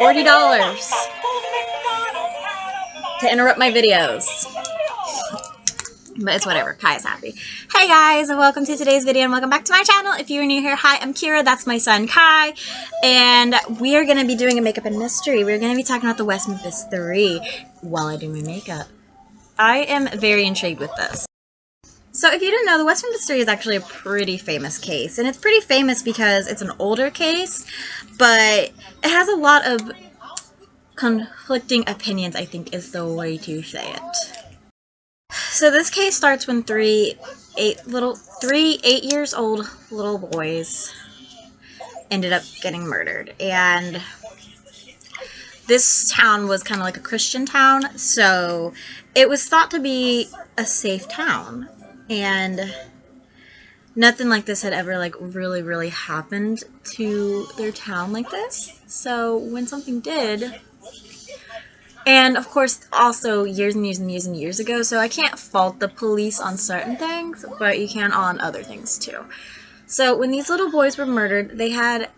$40 to interrupt my videos. But it's whatever. Kai is happy. Hey guys, and welcome to today's video, and welcome back to my channel. If you're new here, hi, I'm Kira. That's my son Kai, and we are going to be doing a makeup and mystery. We're going to be talking about the West Memphis 3 while I do my makeup. I am very intrigued with this. So if you didn't know, the West Memphis 3 is actually a pretty famous case, and it's pretty famous because it's an older case, but it has a lot of conflicting opinions, I think is the way to say it. So this case starts when three 8-year-old little boys ended up getting murdered, and this town was kind of like a Christian town, so it was thought to be a safe town, and nothing like this had ever like really happened to their town like this. So when something did, and of course also years and years ago, so I can't fault the police on certain things, but you can on other things too. So when these little boys were murdered, they had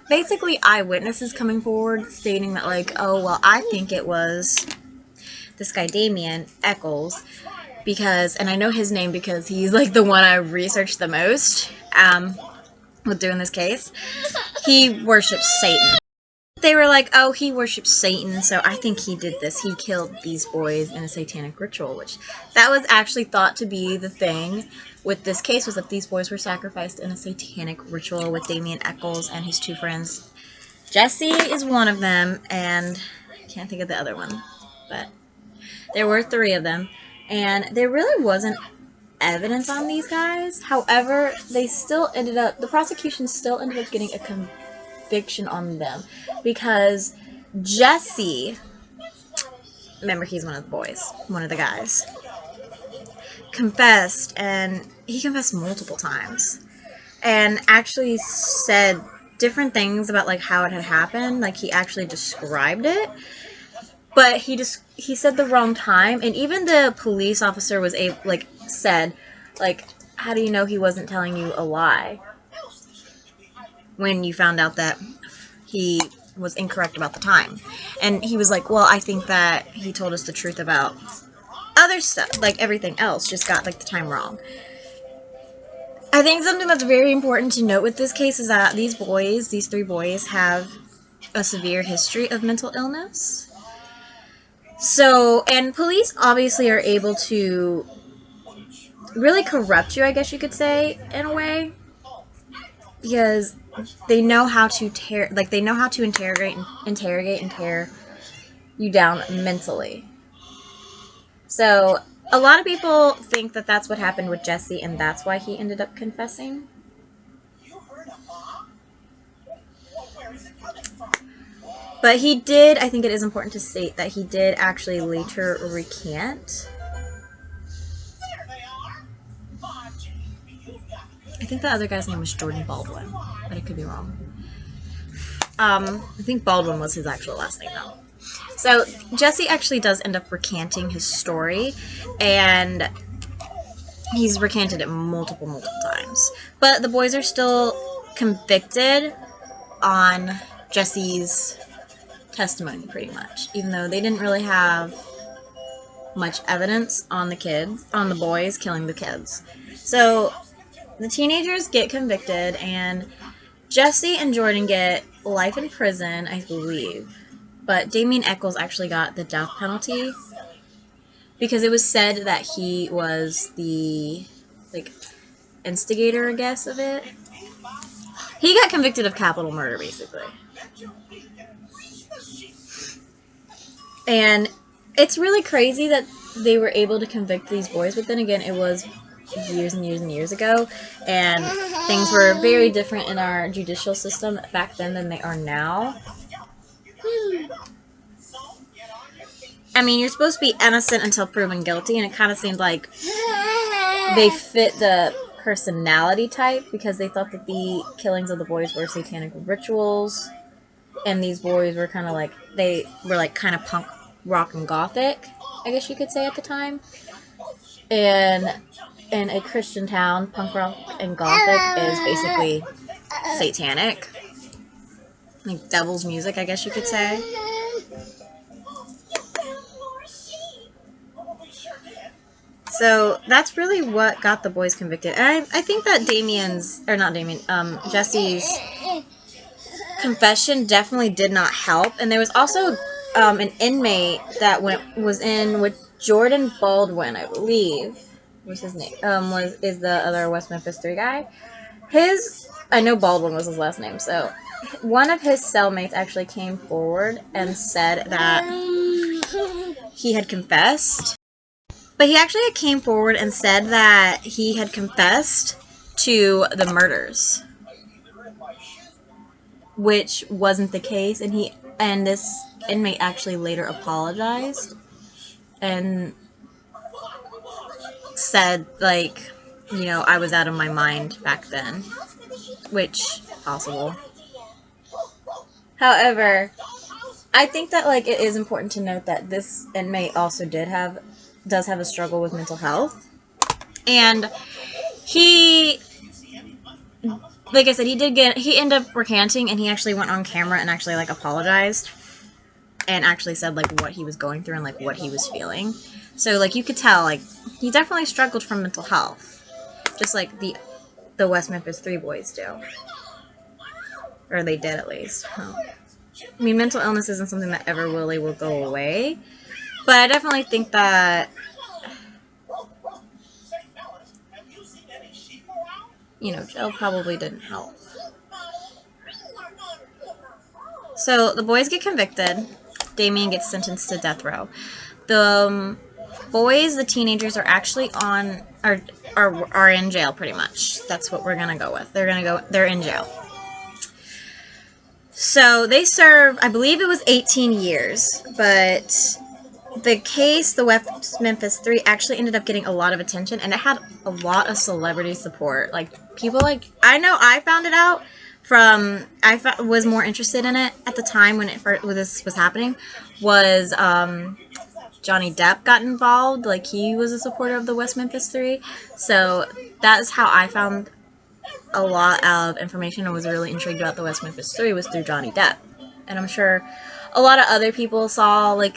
basically eyewitnesses coming forward stating that, like, oh well, I think it was this guy Damien Eccles, because, and I know his name because he's like the one I researched the most with doing this case. He worships Satan. They were like, oh, he worships Satan, so I think he did this. He killed these boys in a satanic ritual, which that was actually thought to be the thing with this case, was that these boys were sacrificed in a satanic ritual with Damien Eccles and his two friends. Jesse is one of them, and I can't think of the other one, but there were 3 of them, and there really wasn't evidence on these guys. However, they still ended up, the prosecution still ended up getting a conviction on them, because Jesse, remember he's one of the boys, one of the guys, confessed, and he confessed multiple times, and actually said different things about like how it had happened. Like he actually described it, but he said the wrong time, and even the police officer was said, like, how do you know he wasn't telling you a lie when you found out that he was incorrect about the time? And he was like, well, I think that he told us the truth about other stuff, like everything else, just got like the time wrong. I think something that's very important to note with this case is that these 3 boys have a severe history of mental illness. So, and police obviously are able to really corrupt you, I guess you could say, in a way, because they know how to interrogate and tear you down mentally. So a lot of people think that that's what happened with Jesse, and that's why he ended up confessing. But he did, I think it is important to state that he did actually later recant. I think the other guy's name was Jordan Baldwin, but I could be wrong. I think Baldwin was his actual last name, though. So Jesse actually does end up recanting his story, and he's recanted it multiple times. But the boys are still convicted on Jesse's testimony, pretty much, even though they didn't really have much evidence on the boys killing the kids. So the teenagers get convicted, and Jesse and Jordan get life in prison, I believe. But Damien Eccles actually got the death penalty because it was said that he was the, like, instigator, I guess, of it. He got convicted of capital murder, basically. And it's really crazy that they were able to convict these boys, but then again, it was years and years ago, and things were very different in our judicial system back then than they are now. I mean, you're supposed to be innocent until proven guilty, and it kind of seemed like they fit the personality type because they thought that the killings of the boys were satanic rituals, and these boys were kind of like, they were like kind of punk rock and gothic, I guess you could say, at the time. And in a Christian town, punk rock and gothic is basically satanic. like devil's music, I guess you could say. So that's really what got the boys convicted. And I think that Jesse's confession definitely did not help. And there was also an inmate that was in with Jordan Baldwin, I believe. What's his name? Is the other West Memphis 3 guy. I know Baldwin was his last name, so one of his cellmates actually came forward and said that he had confessed. But he actually came forward and said that he had confessed to the murders, which wasn't the case, and this inmate actually later apologized and said, like, you know, I was out of my mind back then, which possible. However, I think that, like, it is important to note that this inmate also does have a struggle with mental health, and he, like I said, he ended up recanting, and he actually went on camera and actually, like, apologized and actually said, like, what he was going through and, like, what he was feeling. So, like, you could tell, like, he definitely struggled from mental health, just like the West Memphis 3 boys do, or they did at least. I mean, mental illness isn't something that ever really will go away, but I definitely think that, you know, jail probably didn't help. So the boys get convicted. Damien gets sentenced to death row. The boys, the teenagers, are actually are in jail pretty much. That's what we're gonna go with. They're in jail. So they serve, I believe it was 18 years, but the case, the West Memphis 3, actually ended up getting a lot of attention, and it had a lot of celebrity support. Like, people, like, I know I found it out from, was more interested in it at the time when this was happening, was Johnny Depp got involved. Like, he was a supporter of the West Memphis 3, so that's how I found a lot of information and was really intrigued about the West Memphis 3, was through Johnny Depp. And I'm sure a lot of other people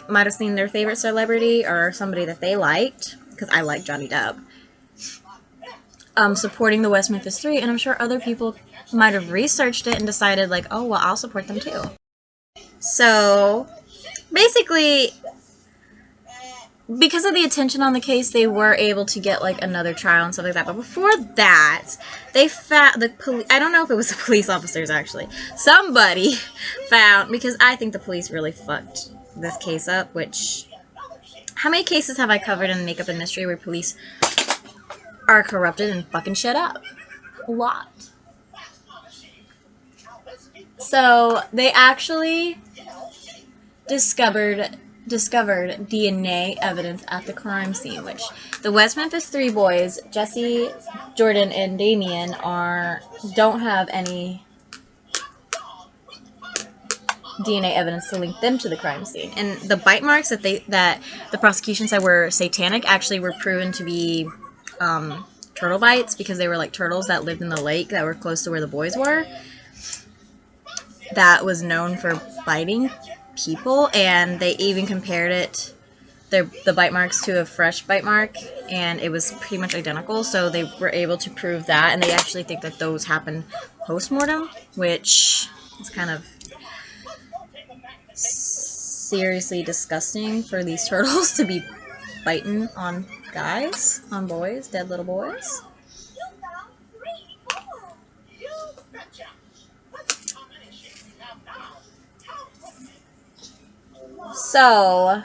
might have seen their favorite celebrity or somebody that they liked, because I like Johnny Depp, supporting the West Memphis 3, and I'm sure other people might have researched it and decided, like, oh, well, I'll support them too. So, basically, because of the attention on the case, they were able to get, like, another trial and stuff like that. But before that, they found the police. I don't know if it was the police officers, actually. Somebody found, because I think the police really fucked this case up, which, how many cases have I covered in the makeup industry where police are corrupted and fucking shit up? A lot. So, they actually discovered DNA evidence at the crime scene, which the West Memphis 3 boys, Jesse, Jordan, and Damien, don't have any DNA evidence to link them to the crime scene. And the bite marks that the prosecution said were satanic actually were proven to be turtle bites, because they were like turtles that lived in the lake that were close to where the boys were, that was known for biting people, and they even compared the bite marks to a fresh bite mark, and it was pretty much identical, so they were able to prove that, and they actually think that those happened post-mortem, which is kind of seriously disgusting for these turtles to be biting on guys, on boys, dead little boys. So,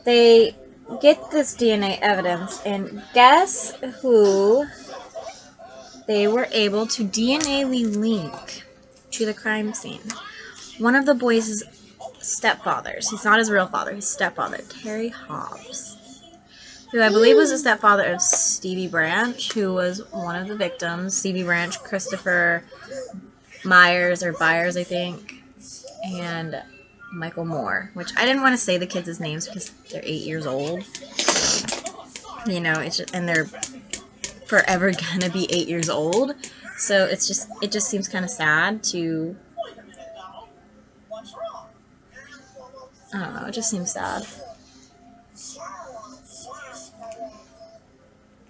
they get this DNA evidence, and guess who they were able to DNA-ly link to the crime scene? One of the boys' stepfathers. He's not his real father, his stepfather, Terry Hobbs, who I believe was the stepfather of Stevie Branch, who was one of the victims. Stevie Branch, Christopher Byers, I think, and Michael Moore, which I didn't want to say the kids' names because they're 8 years old. You know, it's just, and they're forever gonna be 8 years old. So it just seems kind of sad to, I don't know, it just seems sad.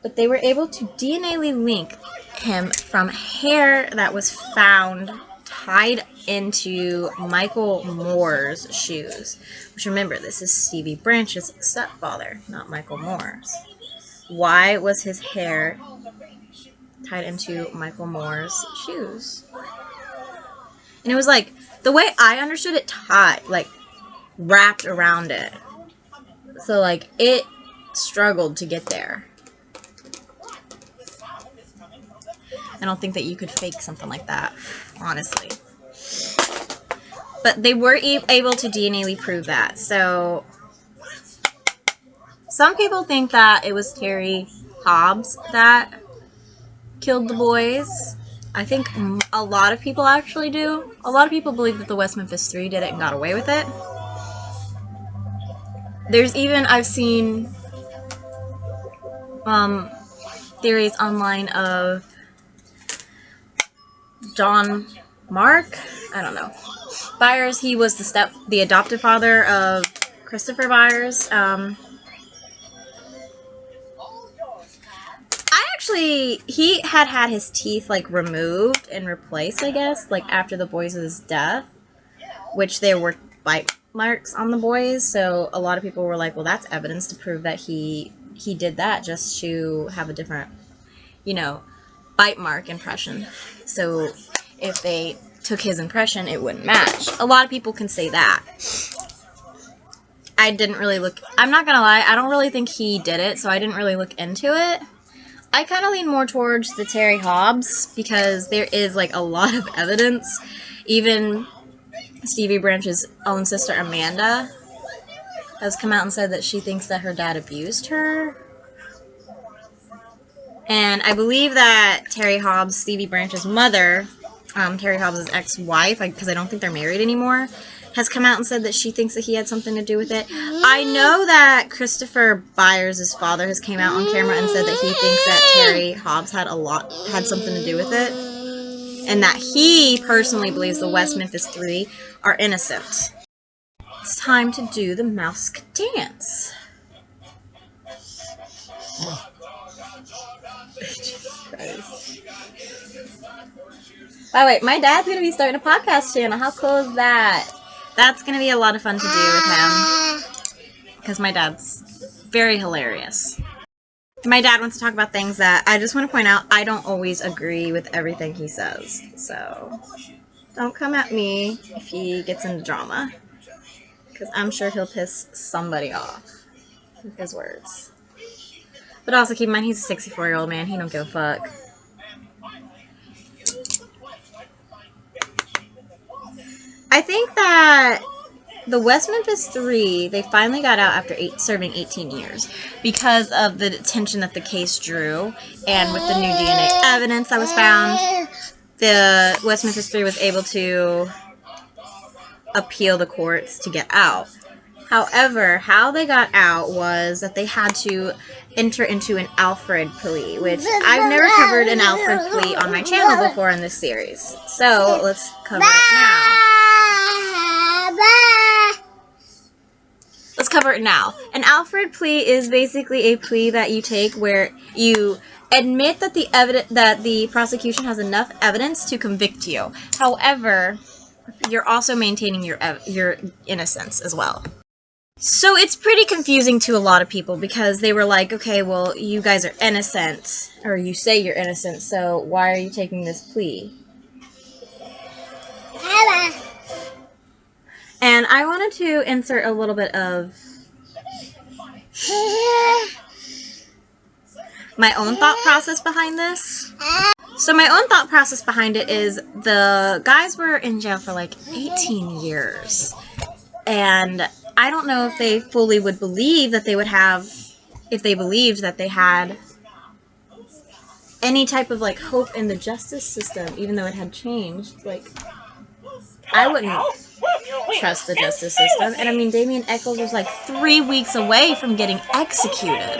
But they were able to DNA'ly link him from hair that was found tied into Michael Moore's shoes. Which, remember, this is Stevie Branch's stepfather, not Michael Moore's. Why was his hair tied into Michael Moore's shoes? And it was like, the way I understood it, tied, like, wrapped around it. So, like, it struggled to get there. I don't think that you could fake something like that, honestly. But they were able to DNA'ly prove that. So, some people think that it was Terry Hobbs that killed the boys. I think a lot of people actually do. A lot of people believe that the West Memphis 3 did it and got away with it. There's even, I've seen theories online of John Mark, I don't know, Byers. He was the adoptive father of Christopher Byers. He had his teeth, like, removed and replaced, I guess, like, after the boys' death, which there were bite marks on the boys, so a lot of people were like, well, that's evidence to prove that he did that just to have a different, you know, bite mark impression. So if they took his impression, it wouldn't match. A lot of people can say that. I didn't really look, I'm not gonna lie, I don't really think he did it, so I didn't really look into it. I kind of lean more towards the Terry Hobbs, because there is, like, a lot of evidence. Even Stevie Branch's own sister, Amanda, has come out and said that she thinks that her dad abused her. And I believe that Terry Hobbs, Stevie Branch's mother, Terry Hobbs' ex-wife, because I don't think they're married anymore, has come out and said that she thinks that he had something to do with it. I know that Christopher Byers' father has came out on camera and said that he thinks that Terry Hobbs had something to do with it, and that he personally believes the West Memphis 3 are innocent. It's time to do the mouse dance. Jesus Christ. By the way, my dad's going to be starting a podcast channel. How cool is that? That's going to be a lot of fun to do with him, because my dad's very hilarious. My dad wants to talk about things that, I just want to point out, I don't always agree with everything he says. So, don't come at me if he gets into drama, because I'm sure he'll piss somebody off with his words. But also keep in mind, he's a 64-year-old man. He don't give a fuck. I think that the West Memphis 3, they finally got out after serving 18 years because of the attention that the case drew, and with the new DNA evidence that was found, the West Memphis 3 was able to appeal the courts to get out. However, how they got out was that they had to enter into an Alfred plea, which I've never covered an Alfred plea on my channel before in this series. So, let's cover it now. Let's cover it now. An Alfred plea is basically a plea that you take where you admit that the prosecution has enough evidence to convict you. However, you're also maintaining your innocence as well. So it's pretty confusing to a lot of people, because they were like, okay, well, you guys are innocent, or you say you're innocent, so why are you taking this plea? And I wanted to insert a little bit of my own thought process behind this. So my own thought process behind it is the guys were in jail for like 18 years. And I don't know if they fully would believe that they would have, if they believed that they had any type of like hope in the justice system, even though it had changed. Like, I wouldn't trust the justice system. And I mean, Damien Echols was like 3 weeks away from getting executed.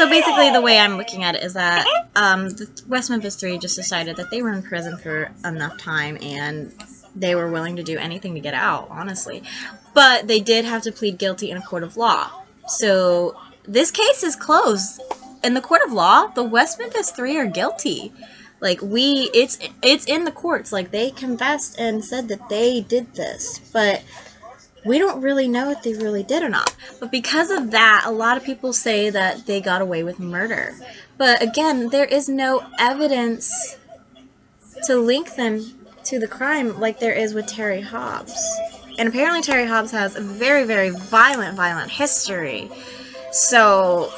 So basically the way I'm looking at it is that the West Memphis 3 just decided that they were in prison for enough time and they were willing to do anything to get out, honestly. But they did have to plead guilty in a court of law. So this case is closed. In the court of law, the West Memphis 3 are guilty. Like, it's in the courts. Like, they confessed and said that they did this. But we don't really know if they really did or not. But because of that, a lot of people say that they got away with murder. But again, there is no evidence to link them to the crime like there is with Terry Hobbs. And apparently Terry Hobbs has a very, very violent history. So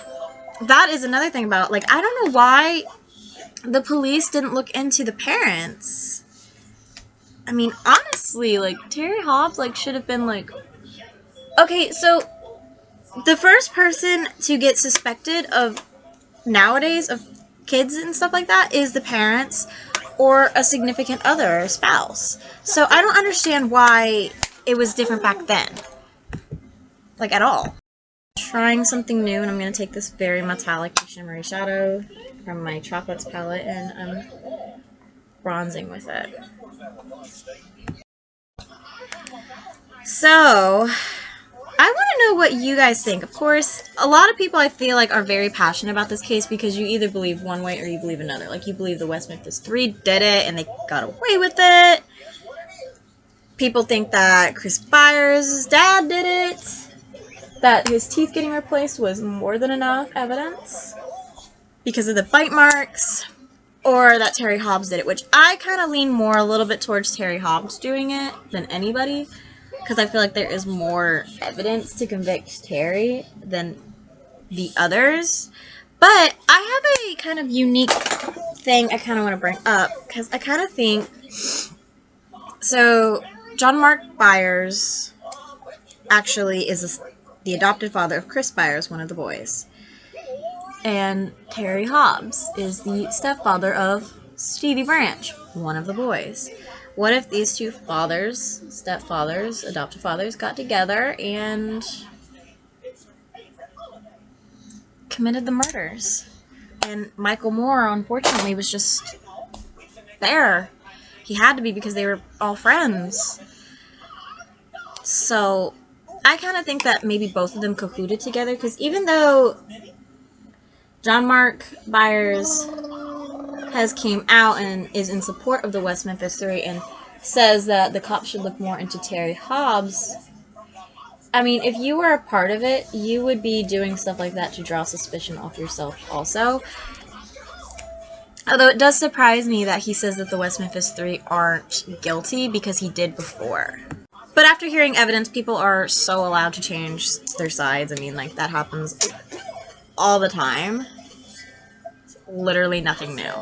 that is another thing about it. Like, I don't know why the police didn't look into the parents. I mean, honestly, like, Terry Hobbs, like, should have been, like... Okay, so, the first person to get suspected of, nowadays, of kids and stuff like that, is the parents or a significant other, or a spouse. So, I don't understand why it was different back then. Like, at all. Trying something new, and I'm going to take this very metallic shimmery shadow from my Chocolates palette, and I'm bronzing with it. So, I want to know what you guys think. Of course, a lot of people I feel like are very passionate about this case because you either believe one way or you believe another. Like, you believe the West Memphis 3 did it and they got away with it. People think that Chris Byers' dad did it. That his teeth getting replaced was more than enough evidence because of the bite marks. Or that Terry Hobbs did it, which I kind of lean more a little bit towards Terry Hobbs doing it than anybody. Because I feel like there is more evidence to convict Terry than the others. But I have a kind of unique thing I kind of want to bring up. Because I kind of think... So, John Mark Byers actually is the adopted father of Chris Byers, one of the boys. And Terry Hobbs is the stepfather of Stevie Branch, one of the boys. What if these two fathers, stepfathers, adoptive fathers, got together and committed the murders? And Michael Moore, unfortunately, was just there. He had to be because they were all friends. So, I kind of think that maybe both of them colluded together, because even though John Mark Byers has came out and is in support of the West Memphis 3 and says that the cops should look more into Terry Hobbs. I mean, if you were a part of it, you would be doing stuff like that to draw suspicion off yourself also. Although it does surprise me that he says that the West Memphis 3 aren't guilty because he did before. But after hearing evidence, people are so allowed to change their sides. I mean, like, that happens all the time. It's literally nothing new.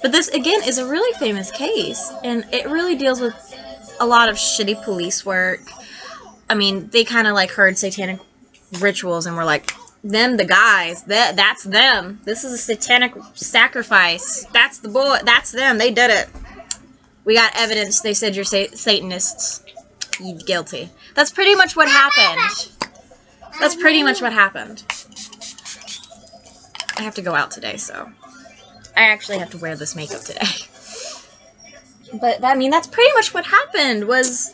But this, again, is a really famous case, and it really deals with a lot of shitty police work. I mean, they kind of, like, heard satanic rituals and were like, them, the guys, that's them. This is a satanic sacrifice. That's the boy, that's them, they did it. We got evidence, they said you're Satanists. You're guilty. That's pretty much what happened. That's pretty much what happened. I have to go out today, so I actually have to wear this makeup today. But I mean, that's pretty much what happened. Was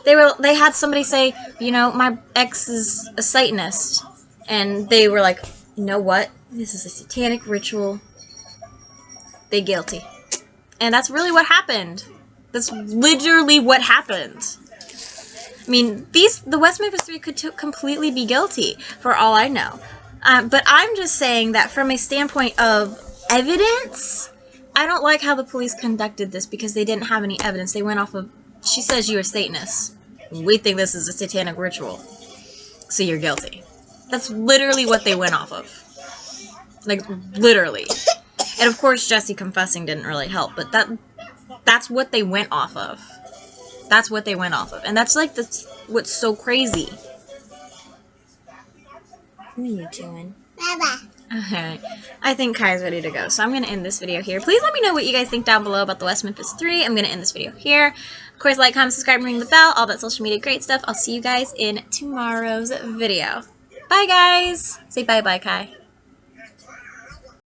they had somebody say, you know, my ex is a Satanist, and they were like, you know what? This is a satanic ritual. They guilty, and that's really what happened. That's literally what happened. I mean, the West Memphis 3 could completely be guilty, for all I know. But I'm just saying that from a standpoint of evidence, I don't like how the police conducted this because they didn't have any evidence. They went off of, she says you're a Satanist. We think this is a satanic ritual, so you're guilty. That's literally what they went off of. Like, literally. And of course, Jesse confessing didn't really help, but that's what they went off of. That's what they went off of. And that's like what's so crazy. What are you doing? Baba. Okay. I think Kai's ready to go. So I'm going to end this video here. Please let me know what you guys think down below about the West Memphis 3. I'm going to end this video here. Of course, like, comment, subscribe, and ring the bell. All that social media great stuff. I'll see you guys in tomorrow's video. Bye, guys. Say bye-bye, Kai.